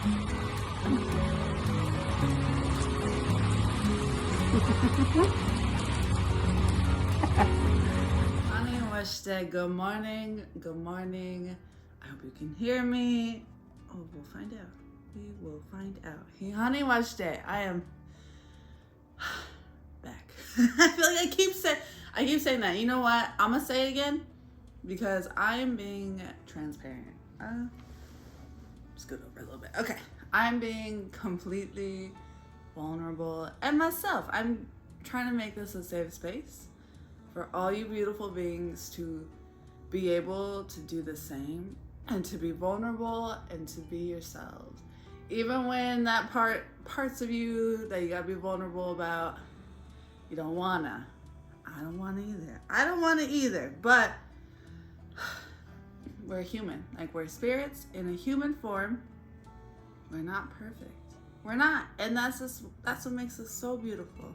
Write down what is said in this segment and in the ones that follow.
Good morning. Good morning. I hope you can hear me. Oh, we'll find out. We will find out. Hey, honey, watch day. I am back. I feel like I keep saying that. You know what? I'm gonna say it again because I am being transparent. Scoot over a little bit. Okay. I'm being completely vulnerable and myself. I'm trying to make this a safe space for all you beautiful beings to be able to do the same and to be vulnerable and to be yourselves. Even when that parts of you that you gotta be vulnerable about, you don't wanna. I don't wanna either. I don't wanna either, but we're human. Like, we're spirits in a human form. We're not perfect. We're not. And that's what makes us so beautiful.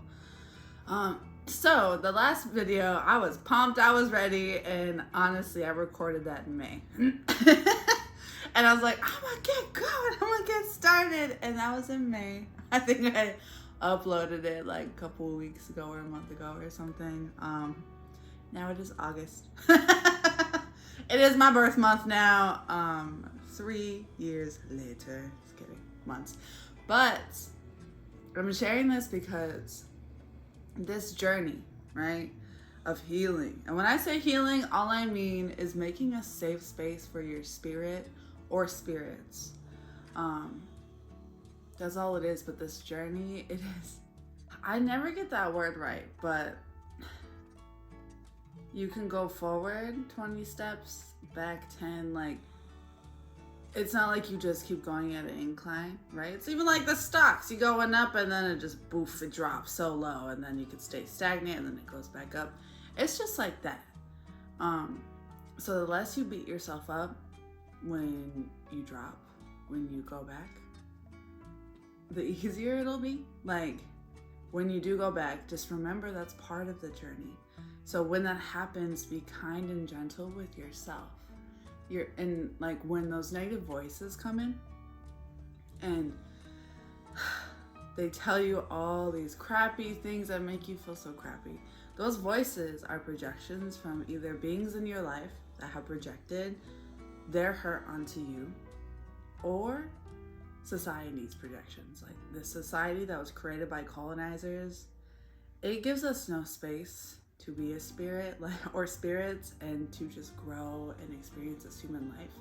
So the last video, I was pumped, I was ready, and honestly, I recorded that in May. And I was like, I'm gonna get going, I'm gonna get started. And that was in May. I think I uploaded it like a couple of weeks ago or a month ago or something. Now it is August. It is my birth month now. 3 years later. Just kidding, months. But I'm sharing this because this journey, right, of healing. And when I say healing, all I mean is making a safe space for your spirit or spirits. That's all it is. But this journey, it is, I never get that word right, but you can go forward 20 steps, back 10, like, it's not like you just keep going at an incline, right? It's even like the stocks. You going up and then it just boof, it drops so low, and then you could stay stagnant and then it goes back up. It's just like that. So the less you beat yourself up when you drop, when you go back, the easier it'll be. Like, when you do go back, just remember that's part of the journey. So when that happens, be kind and gentle with yourself. And like, when those negative voices come in and they tell you all these crappy things that make you feel so crappy, those voices are projections from either beings in your life that have projected their hurt onto you, or society's projections. Like, the society that was created by colonizers, it gives us no space to be a spirit, like, or spirits, and to just grow and experience this human life.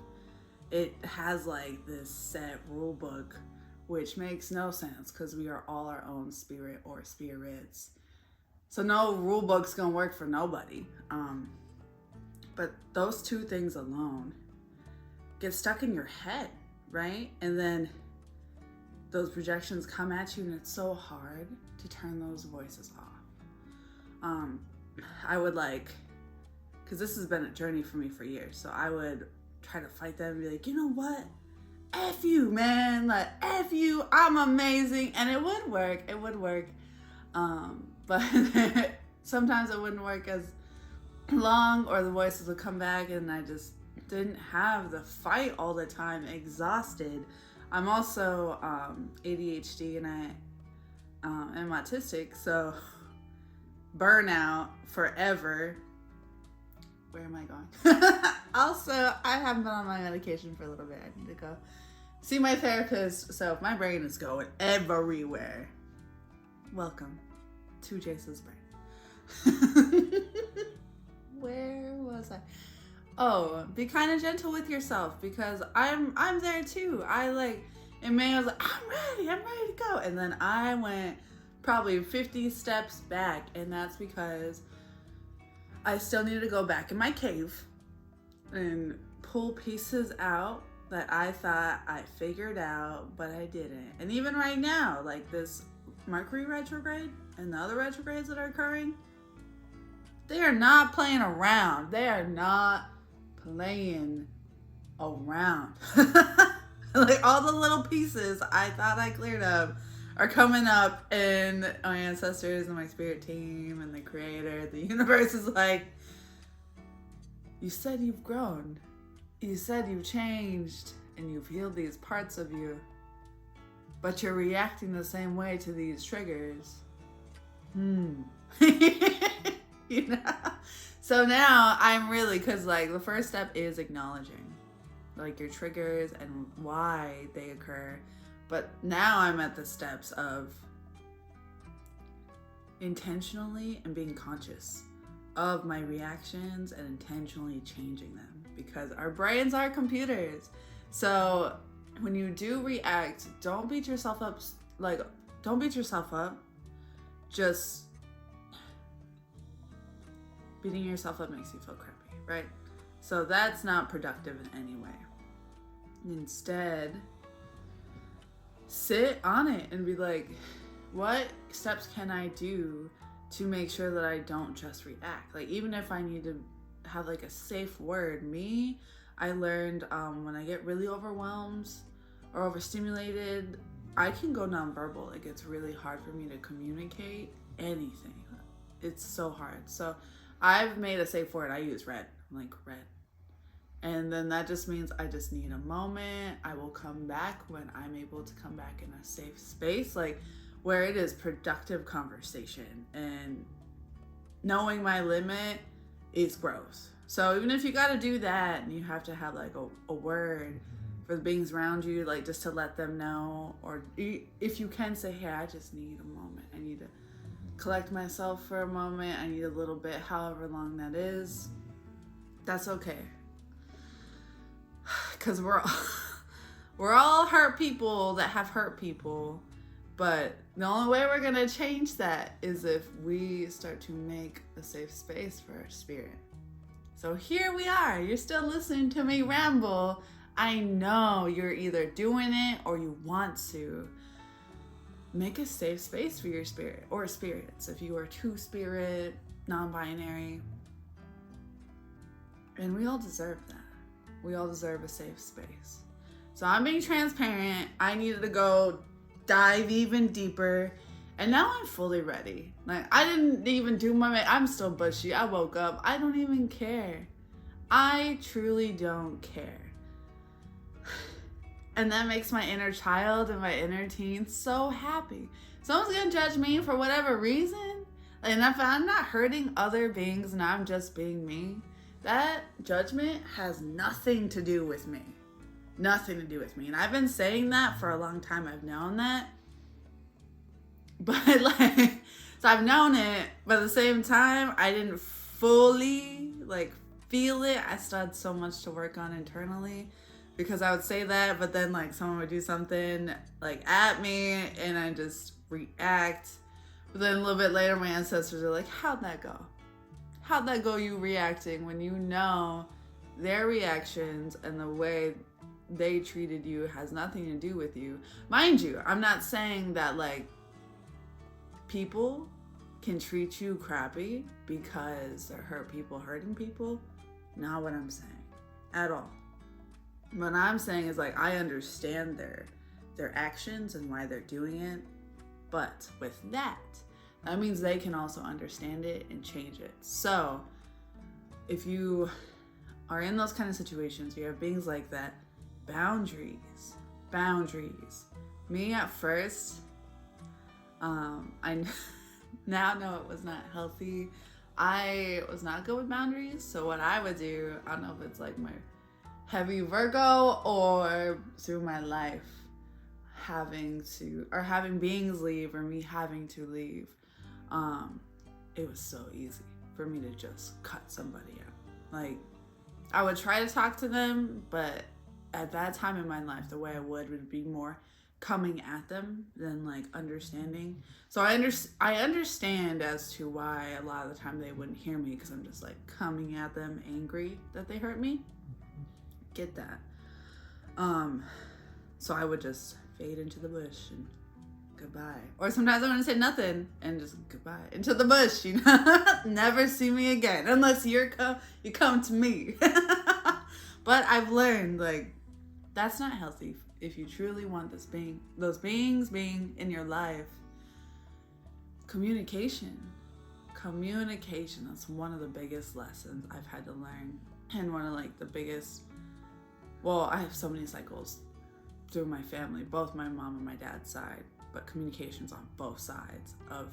It has like this set rule book, which makes no sense because we are all our own spirit or spirits. So no rule book's gonna work for nobody. But those two things alone get stuck in your head, right? And then those projections come at you, and it's so hard to turn those voices off. I would because this has been a journey for me for years, so I would try to fight them and be like, you know what? F you, man. Like, F you, I'm amazing. And it would work. But sometimes it wouldn't work as long, or the voices would come back and I just didn't have the fight all the time, exhausted. I'm also ADHD and I am autistic, so burnout forever. Where am I going? Also, I haven't been on my medication for a little bit. I need to go see my therapist. So if my brain is going everywhere, welcome to Jason's brain. Where was I? Oh, be kind and gentle with yourself, because I'm there too. In May I was like, I'm ready to go. And then I went probably 50 steps back, and that's because I still needed to go back in my cave and pull pieces out that I thought I figured out, but I didn't. And even right now, like this Mercury retrograde and the other retrogrades that are occurring, they are not playing around. They are not playing around. Like, all the little pieces I thought I cleared up are coming up, and my ancestors and my spirit team and the creator, the universe is like, you said you've grown. You said you've changed and you've healed these parts of you. but you're reacting the same way to these triggers. You know? So now I'm really, because like the first step is acknowledging like your triggers and why they occur. But now I'm at the steps of intentionally and being conscious of my reactions and intentionally changing them, because our brains are computers. So when you do react, don't beat yourself up. Like, don't beat yourself up. Just beating yourself up makes you feel crappy, right? So that's not productive in any way. Instead, sit on it and be like, what steps can I do to make sure that I don't just react? Like, even if I need to have like a safe word, I learned when I get really overwhelmed or overstimulated, I can go nonverbal. Like, it's really hard for me to communicate anything. It's so hard. So I've made a safe word. I use red. I'm like, red. And then that just means I just need a moment. I will come back when I'm able to come back in a safe space, like where it is productive conversation. And knowing my limit is growth. So even if you got to do that and you have to have like a word for the beings around you, like just to let them know, or if you can say, hey, I just need a moment. I need to collect myself for a moment. I need a little bit, however long that is. That's okay. Because we're all hurt people that have hurt people. But the only way we're going to change that is if we start to make a safe space for our spirit. So here we are. You're still listening to me ramble. I know you're either doing it or you want to. Make a safe space for your spirit or spirits. If you are two-spirit, non-binary. And we all deserve that. We all deserve a safe space. So I'm being transparent. I needed to go dive even deeper. And now I'm fully ready. Like, I didn't even do I'm still bushy. I woke up. I don't even care. I truly don't care. And that makes my inner child and my inner teen so happy. Someone's gonna judge me for whatever reason. And if I'm not hurting other beings and I'm just being me, that judgment has nothing to do with me. Nothing to do with me. And I've been saying that for a long time. I've known that. But like, so I've known it, but at the same time, I didn't fully like feel it. I still had so much to work on internally, because I would say that, but then like someone would do something like at me and I just react. But then a little bit later, my ancestors are like, how'd that go? How'd that go, you reacting, when you know their reactions and the way they treated you has nothing to do with you? Mind you, I'm not saying that like people can treat you crappy because they're hurt people hurting people. Not what I'm saying at all. What I'm saying is like, I understand their actions and why they're doing it, but with that means they can also understand it and change it. So if you are in those kind of situations, you have beings like that, boundaries. Me at first, I now know it was not healthy. I was not good with boundaries. So what I would do, I don't know if it's like my heavy Virgo or through my life, having beings leave or me having to leave, it was so easy for me to just cut somebody out. Like, I would try to talk to them, but at that time in my life, the way I would be more coming at them than like understanding. So I understand as to why a lot of the time they wouldn't hear me, because I'm just like coming at them angry that they hurt me. Get that. So I would just fade into the bush and goodbye. Or sometimes I wouldn't say nothing and just goodbye into the bush, you know. Never see me again unless you come to me. But I've learned like that's not healthy. If you truly want those beings being in your life, communication, that's one of the biggest lessons I've had to learn. And one of like the biggest, well, I have so many cycles through my family, both my mom and my dad's side, but communication's on both sides of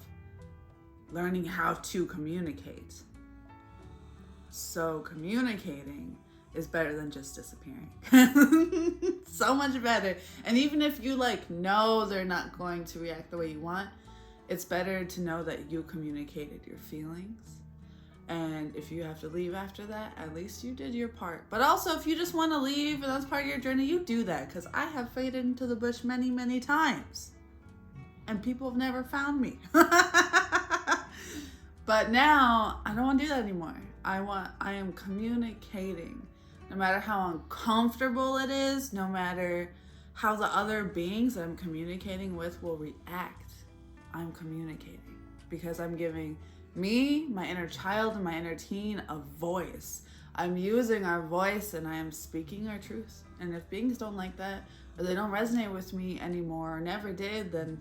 learning how to communicate. So communicating is better than just disappearing. So much better. And even if you like know they're not going to react the way you want, it's better to know that you communicated your feelings. And if you have to leave after that, at least you did your part. But also, if you just want to leave and that's part of your journey, you do that. Because I have faded into the bush many, many times. And people have never found me. But now, I don't want to do that anymore. I am communicating. No matter how uncomfortable it is, no matter how the other beings that I'm communicating with will react, I'm communicating. Because I'm giving me, my inner child, and my inner teen a voice. I'm using our voice and I am speaking our truth. And if beings don't like that, or they don't resonate with me anymore, or never did, then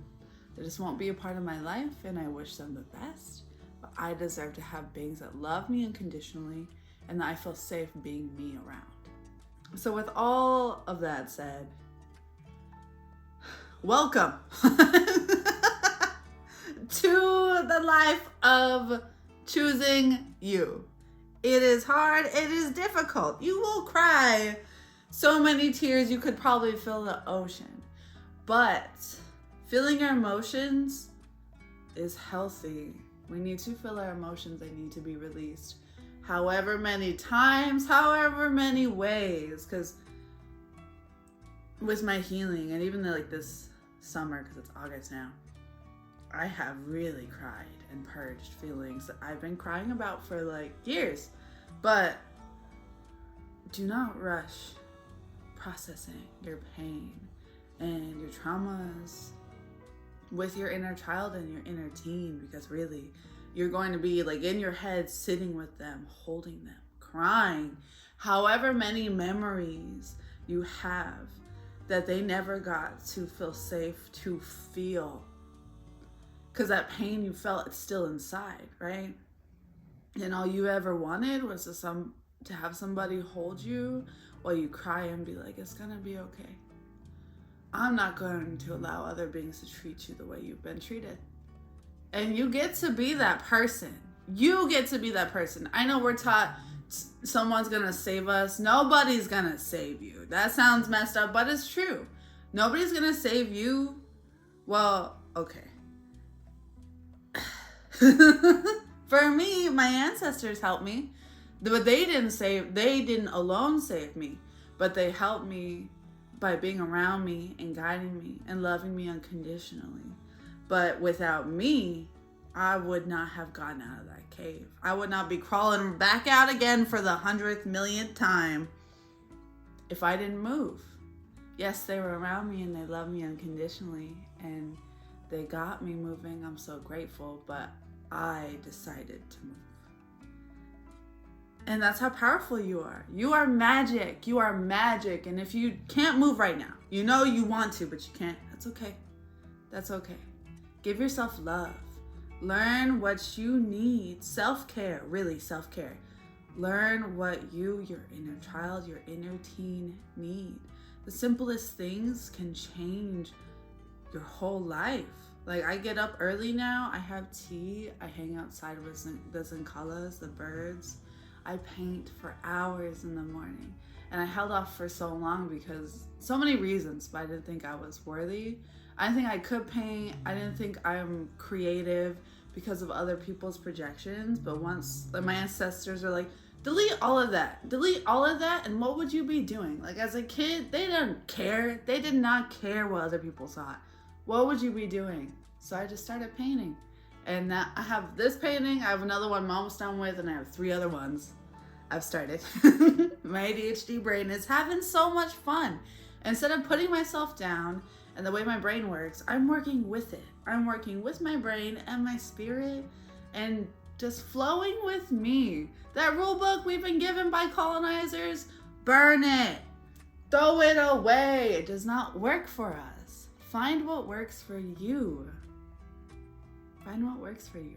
they just won't be a part of my life, and I wish them the best. But I deserve to have beings that love me unconditionally and that I feel safe being me around. So with all of that said, welcome to the life of choosing you. It is hard. It is difficult. You will cry so many tears you could probably fill the ocean. But feeling your emotions is healthy. We need to feel our emotions. They need to be released. However many times, however many ways. Because with my healing, and even like this summer, because it's August now, I have really cried and purged feelings that I've been crying about for like years. But do not rush processing your pain and your traumas with your inner child and your inner teen, because really you're going to be like in your head, sitting with them, holding them, crying, however many memories you have that they never got to feel safe to feel. Because that pain you felt, it's still inside, right? And all you ever wanted was to have somebody hold you while you cry and be like, it's gonna be okay. I'm not going to allow other beings to treat you the way you've been treated. And you get to be that person. You get to be that person. I know we're taught someone's gonna save us. Nobody's gonna save you. That sounds messed up, but it's true. Nobody's gonna save you. Well, okay. For me, my ancestors helped me, but they didn't alone save me, but they helped me by being around me and guiding me and loving me unconditionally. But without me, I would not have gotten out of that cave. I would not be crawling back out again for the 100th millionth time if I didn't move. Yes, they were around me and they loved me unconditionally and they got me moving. I'm so grateful, but I decided to move. And that's how powerful you are. You are magic. You are magic. And if you can't move right now, you know you want to, but you can't, that's okay. That's okay. Give yourself love. Learn what you need. Self-care, really self-care. Learn what you, your inner child, your inner teen need. The simplest things can change your whole life. Like, I get up early now, I have tea, I hang outside with the zincalas, the birds. I paint for hours in the morning. And I held off for so long because so many reasons, but I didn't think I was worthy. I didn't think I could paint. I didn't think I'm creative because of other people's projections. But once my ancestors were like, delete all of that. Delete all of that, and what would you be doing? Like, as a kid, they didn't care. They did not care what other people thought. What would you be doing? So I just started painting. And now I have this painting, I have another one I'm almost done with, and I have 3 other ones I've started. My ADHD brain is having so much fun. Instead of putting myself down and the way my brain works, I'm working with it. I'm working with my brain and my spirit and just flowing with me. That rule book we've been given by colonizers, burn it. Throw it away. It does not work for us. Find what works for you. Find what works for you.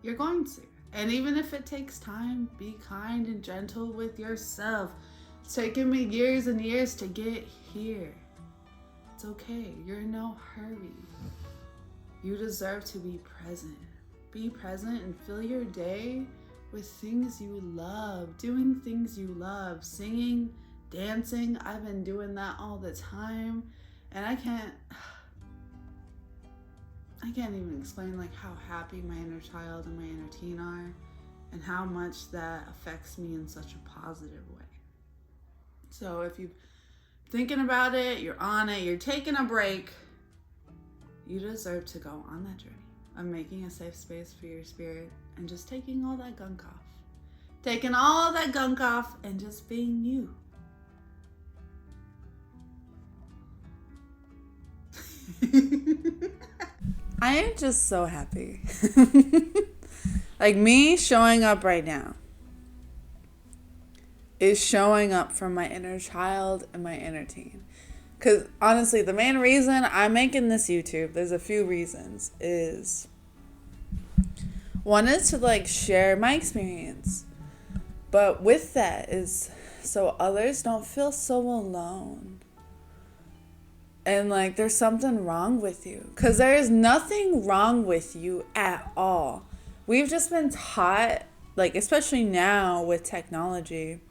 You're going to. And even if it takes time, be kind and gentle with yourself. It's taken me years and years to get here. It's okay. You're in no hurry. You deserve to be present. Be present and fill your day with things you love, doing things you love, singing, dancing. I've been doing that all the time, and I can't even explain like how happy my inner child and my inner teen are, and how much that affects me in such a positive way. So if you're thinking about it, you're on it, you're taking a break, you deserve to go on that journey of making a safe space for your spirit and just taking all that gunk off. Taking all that gunk off and just being you. I am just so happy. Like me showing up right now is showing up for my inner child and my inner teen. Because honestly, the main reason I'm making this YouTube, there's a few reasons, is one is to like share my experience. But with that is so others don't feel so alone. And like there's something wrong with you. Because there is nothing wrong with you at all. We've just been taught, like especially now with technology,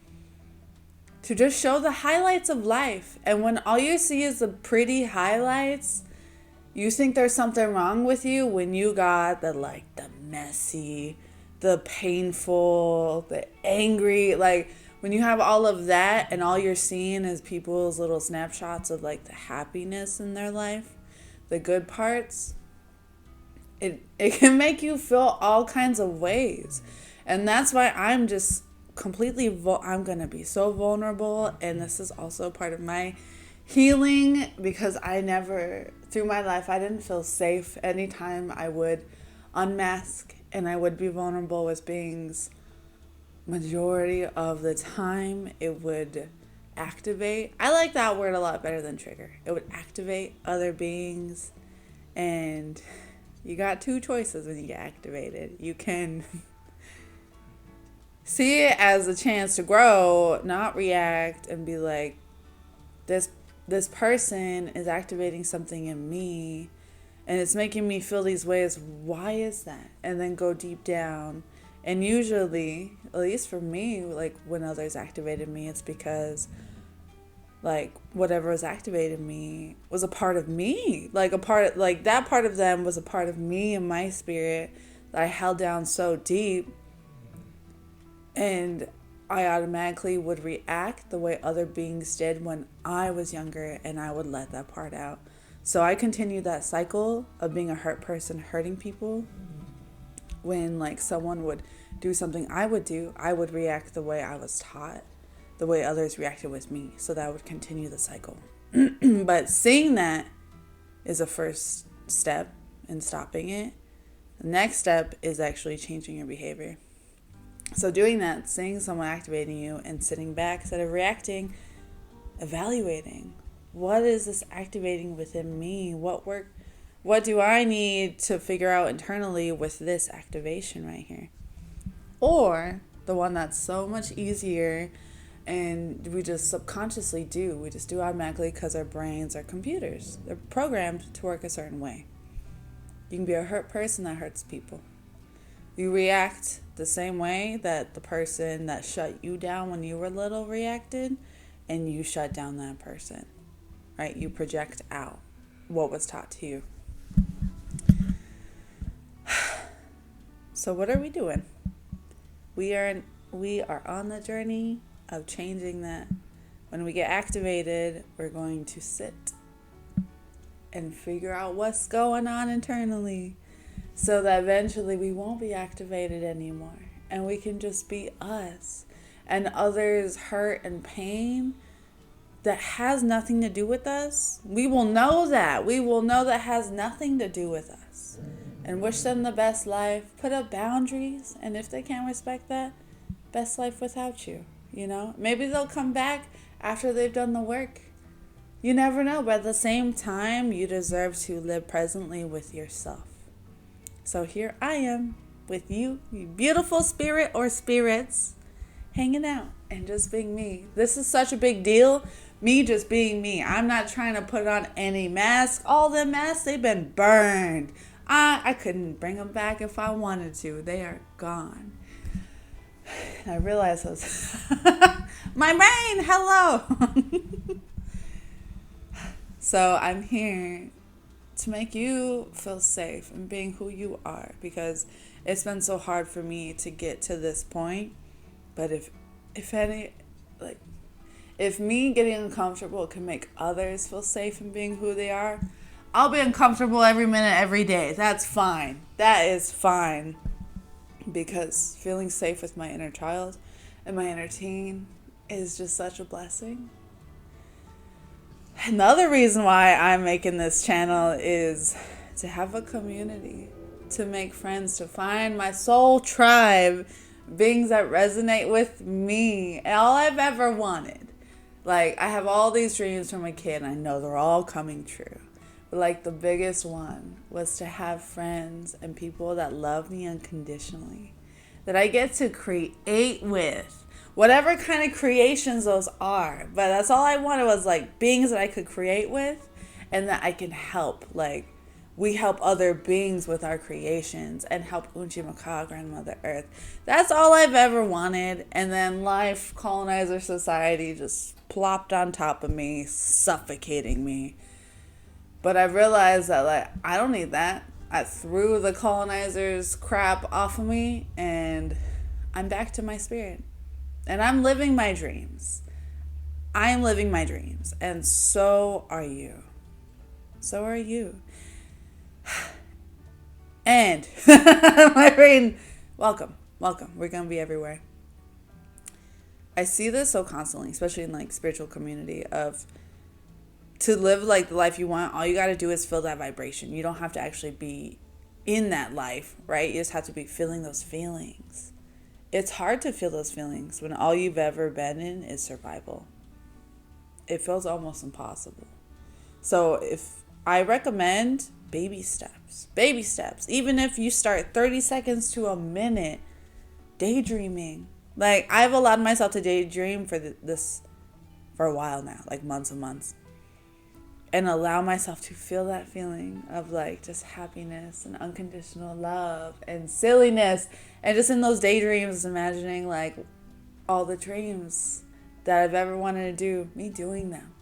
to just show the highlights of life. And when all you see is the pretty highlights, you think there's something wrong with you when you got the messy, the painful, the angry, like when you have all of that and all you're seeing is people's little snapshots of like the happiness in their life, the good parts, it can make you feel all kinds of ways. And that's why I'm just completely I'm gonna be so vulnerable, and this is also part of my healing, because I never through my life I didn't feel safe anytime I would unmask and I would be vulnerable with beings. Majority of the time it would activate, I like that word a lot better than trigger, it would activate other beings. And you got two choices when you get activated. You can see it as a chance to grow, not react and be like, this person is activating something in me and it's making me feel these ways. Why is that? And then go deep down. And usually, at least for me, like when others activated me, it's because like whatever was activated me was a part of me. Like that part of them was a part of me and my spirit that I held down so deep. And I automatically would react the way other beings did when I was younger, and I would let that part out. So I continued that cycle of being a hurt person, hurting people. When like someone would do something I would do, I would react the way I was taught, the way others reacted with me. So that would continue the cycle. But seeing that is a first step in stopping it. The next step is actually changing your behavior. So doing that, seeing someone activating you and sitting back instead of reacting, evaluating, what is this activating within me? What do I need to figure out internally with this activation right here? Or the one that's so much easier and we just subconsciously do. We just do automatically because our brains are computers. They're programmed to work a certain way. You can be a hurt person that hurts people. You react the same way that the person that shut you down when you were little reacted, and you shut down that person, right? You project out what was taught to you. So what are we doing? We are on the journey of changing that. When we get activated, we're going to sit and figure out what's going on internally, so that eventually we won't be activated anymore and we can just be us. And others' hurt and pain that has nothing to do with us, we will know that. We will know that has nothing to do with us. And wish them the best life. Put up boundaries. And if they can't respect that, best life without you. You know? Maybe they'll come back after they've done the work. You never know. But at the same time, you deserve to live presently with yourself. So here I am with you, you beautiful spirit or spirits, hanging out and just being me. This is such a big deal. Me just being me. I'm not trying to put on any mask. All the masks, they've been burned. I couldn't bring them back if I wanted to. They are gone. And I realized my brain, hello. So I'm here to make you feel safe and being who you are, because it's been so hard for me to get to this point. But if me getting uncomfortable can make others feel safe in being who they are, I'll be uncomfortable every minute, every day. That's fine. That is fine. Because feeling safe with my inner child and my inner teen is just such a blessing. Another reason why I'm making this channel is to have a community, to make friends, to find my soul tribe, beings that resonate with me, all I've ever wanted. Like, I have all these dreams from a kid, and I know they're all coming true. But like, the biggest one was to have friends and people that love me unconditionally, that I get to create with. Whatever kind of creations those are. But that's all I wanted, was like beings that I could create with and that I can help. Like, we help other beings with our creations and help Unchi Maka, Grandmother Earth. That's all I've ever wanted. And then life, colonizer society just plopped on top of me, suffocating me. But I realized that, like, I don't need that. I threw the colonizers' crap off of me, and I'm back to my spirit. And I'm living my dreams. I am living my dreams. And so are you. So are you. And my brain, welcome. We're going to be everywhere. I see this so constantly, especially in like spiritual community, of to live like the life you want, all you got to do is feel that vibration. You don't have to actually be in that life, right? You just have to be feeling those feelings. It's hard to feel those feelings when all you've ever been in is survival. It feels almost impossible. So if I recommend baby steps, even if you start 30 seconds to a minute daydreaming. Like, I've allowed myself to daydream for this for a while now, like months and months. And allow myself to feel that feeling of like just happiness and unconditional love and silliness. And just in those daydreams, imagining like all the dreams that I've ever wanted to do, me doing them.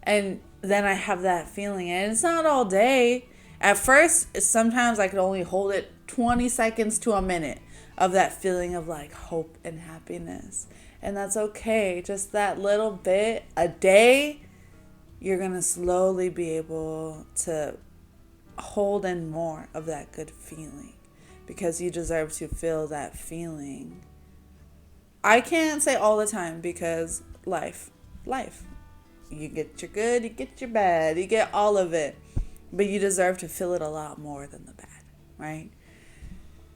And then I have that feeling. And it's not all day. At first, sometimes I could only hold it 20 seconds to a minute of that feeling of like hope and happiness. And that's okay. Just that little bit a day, you're going to slowly be able to hold in more of that good feeling, because you deserve to feel that feeling. I can't say all the time, because life. You get your good, you get your bad, you get all of it. But you deserve to feel it a lot more than the bad, right?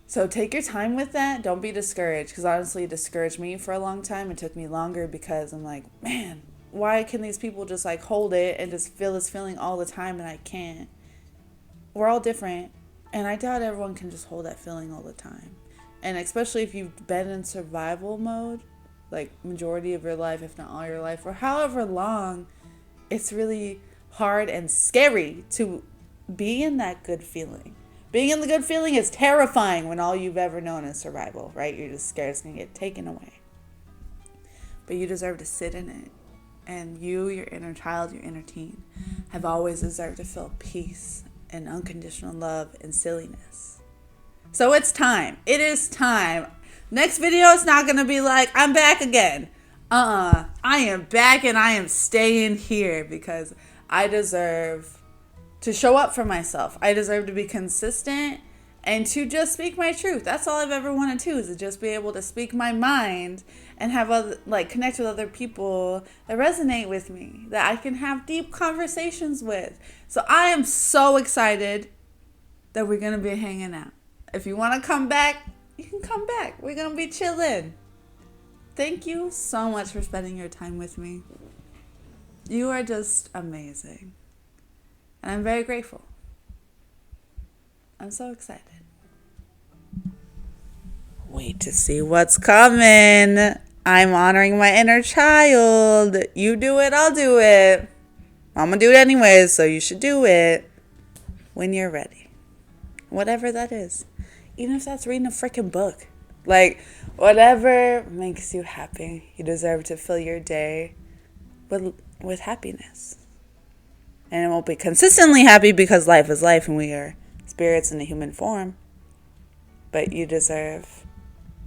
So take your time with that. Don't be discouraged, because honestly, it discouraged me for a long time. It took me longer, because I'm like, man, why can these people just like hold it and just feel this feeling all the time and I can't? We're all different, and I doubt everyone can just hold that feeling all the time. And especially if you've been in survival mode, like majority of your life, if not all your life, or however long, it's really hard and scary to be in that good feeling. Being in the good feeling is terrifying when all you've ever known is survival, right? You're just scared it's going to get taken away. But you deserve to sit in it. And you, your inner child, your inner teen, have always deserved to feel peace and unconditional love and silliness. So it's time. It is time. Next video is not going to be like, I'm back again. I am back, and I am staying here, because I deserve to show up for myself. I deserve to be consistent and to just speak my truth. That's all I've ever wanted to, is to just be able to speak my mind and have connect with other people that resonate with me, that I can have deep conversations with. So I am so excited that we're going to be hanging out. If you want to come back, you can come back. We're going to be chilling. Thank you so much for spending your time with me. You are just amazing. And I'm very grateful. I'm so excited. Wait to see what's coming. I'm honoring my inner child. You do it, I'll do it. I'm gonna do it anyways, so you should do it when you're ready. Whatever that is. Even if that's reading a freaking book. Like, whatever makes you happy. You deserve to fill your day with happiness. And it won't be consistently happy because life is life and we are spirits in a human form. But you deserve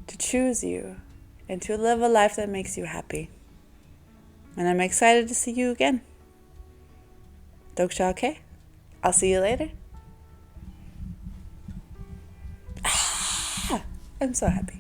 to choose you and to live a life that makes you happy. And I'm excited to see you again. Doksha, okay? I'll see you later. I'm so happy.